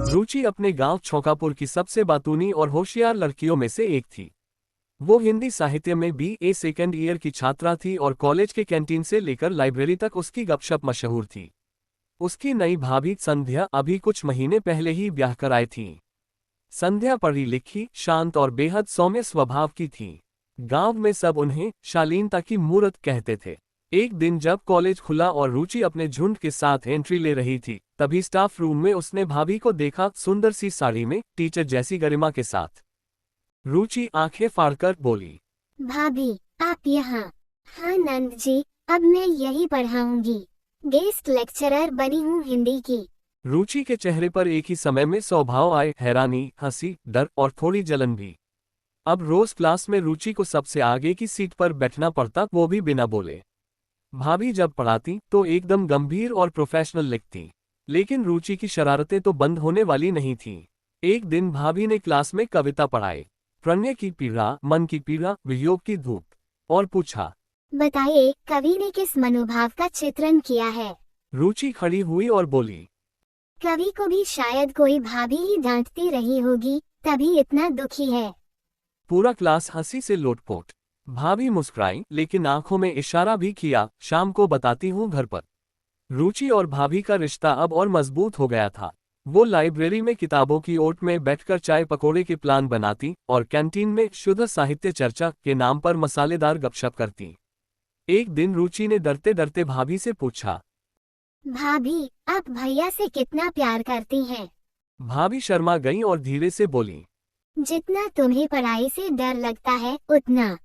रुचि अपने गांव छोकापुर की सबसे बातूनी और होशियार लड़कियों में से एक थी। वो हिंदी साहित्य में BA सेकेंड ईयर की छात्रा थी और कॉलेज के कैंटीन से लेकर लाइब्रेरी तक उसकी गपशप मशहूर थी। उसकी नई भाभी संध्या अभी कुछ महीने पहले ही ब्याह कर आई थी। संध्या पढ़ी लिखी, शांत और बेहद सौम्य स्वभाव की थी। गांव में सब उन्हें शालीनता की मूरत कहते थे। एक दिन जब कॉलेज खुला और रुचि अपने झुंड के साथ एंट्री ले रही थी, तभी स्टाफ रूम में उसने भाभी को देखा, सुंदर सी साड़ी में, टीचर जैसी गरिमा के साथ। रुचि आंखें फाड़कर बोली, भाभी, आप यहाँ? हाँ नंद जी, अब मैं यही पढ़ाऊंगी। गेस्ट लेक्चरर बनी हूँ हिंदी की। रुचि के चेहरे पर एक ही समय में स्वभाव आए, हैरानी, हंसी, डर और थोड़ी जलन भी। अब रोज क्लास में रुचि को सबसे आगे की सीट पर बैठना पड़ता, वो भी बिना बोले। भाभी जब पढ़ाती तो एकदम गंभीर और प्रोफेशनल लिखती, लेकिन रुचि की शरारतें तो बंद होने वाली नहीं थीं। एक दिन भाभी ने क्लास में कविता पढ़ाई, प्रणय की पीड़ा, मन की पीड़ा, वियोग की धूप, और पूछा, बताइए, कवि ने किस मनोभाव का चित्रण किया है? रुचि खड़ी हुई और बोली, कवि को भी शायद कोई भाभी ही डांटती रही होगी, तभी इतना दुखी है। पूरा क्लास हंसी से लोटपोट। भाभी मुस्कुराई, लेकिन आंखों में इशारा भी किया, शाम को बताती हूँ घर पर। रुचि और भाभी का रिश्ता अब और मजबूत हो गया था। वो लाइब्रेरी में किताबों की ओट में बैठकर चाय पकौड़े के प्लान बनाती और कैंटीन में शुद्ध साहित्य चर्चा के नाम पर मसालेदार गपशप करती। एक दिन रुचि ने डरते डरते भाभी से पूछा, भाभी, आप भैया से कितना प्यार करती हैं? भाभी शर्मा गई और धीरे से बोली, जितना तुम्हें पढ़ाई से डर लगता है उतना।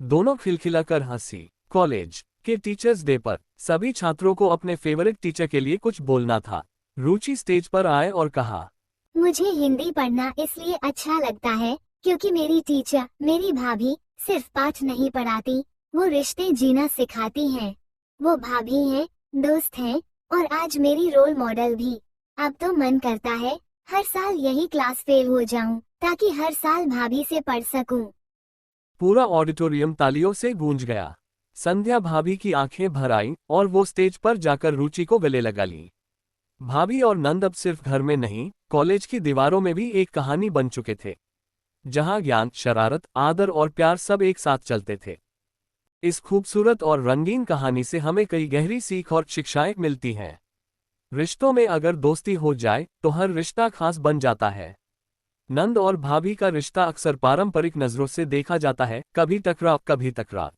दोनों खिलखिलाकर हंसी। कॉलेज के टीचर्स डे पर सभी छात्रों को अपने फेवरेट टीचर के लिए कुछ बोलना था। रुचि स्टेज पर आए और कहा, मुझे हिंदी पढ़ना इसलिए अच्छा लगता है क्योंकि मेरी टीचर, मेरी भाभी, सिर्फ पाठ नहीं पढ़ाती, वो रिश्ते जीना सिखाती हैं। वो भाभी हैं, दोस्त हैं और आज मेरी रोल मॉडल भी। अब तो मन करता है हर साल यही क्लास फेल हो जाऊं ताकि हर साल भाभी से पढ़ सकूं। पूरा ऑडिटोरियम तालियों से गूंज गया। संध्या भाभी की आंखें भर आईं और वो स्टेज पर जाकर रुचि को गले लगा ली। भाभी और नंद अब सिर्फ घर में नहीं, कॉलेज की दीवारों में भी एक कहानी बन चुके थे, जहां ज्ञान, शरारत, आदर और प्यार सब एक साथ चलते थे। इस खूबसूरत और रंगीन कहानी से हमें कई गहरी सीख और शिक्षाएं मिलती हैं। रिश्तों में अगर दोस्ती हो जाए तो हर रिश्ता खास बन जाता है। नंद और भाभी का रिश्ता अक्सर पारंपरिक नजरों से देखा जाता है, कभी टकराव कभी तकरार।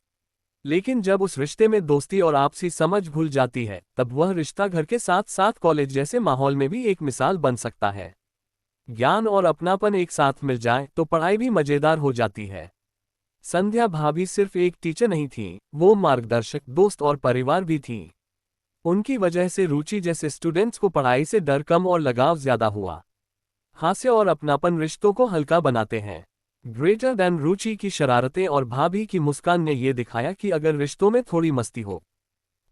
लेकिन जब उस रिश्ते में दोस्ती और आपसी समझ घुल जाती है, तब वह रिश्ता घर के साथ साथ कॉलेज जैसे माहौल में भी एक मिसाल बन सकता है। ज्ञान और अपनापन एक साथ मिल जाए तो पढ़ाई भी मजेदार हो जाती है। संध्या भाभी सिर्फ एक टीचर नहीं थी, वो मार्गदर्शक, दोस्त और परिवार भी थी। उनकी वजह से रुचि जैसे स्टूडेंट्स को पढ़ाई से डर कम और लगाव ज्यादा हुआ। हास्य और अपनापन रिश्तों को हल्का बनाते हैं। ग्रेटर देन रुचि की शरारतें और भाभी की मुस्कान ने यह दिखाया कि अगर रिश्तों में थोड़ी मस्ती हो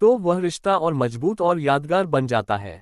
तो वह रिश्ता और मजबूत और यादगार बन जाता है।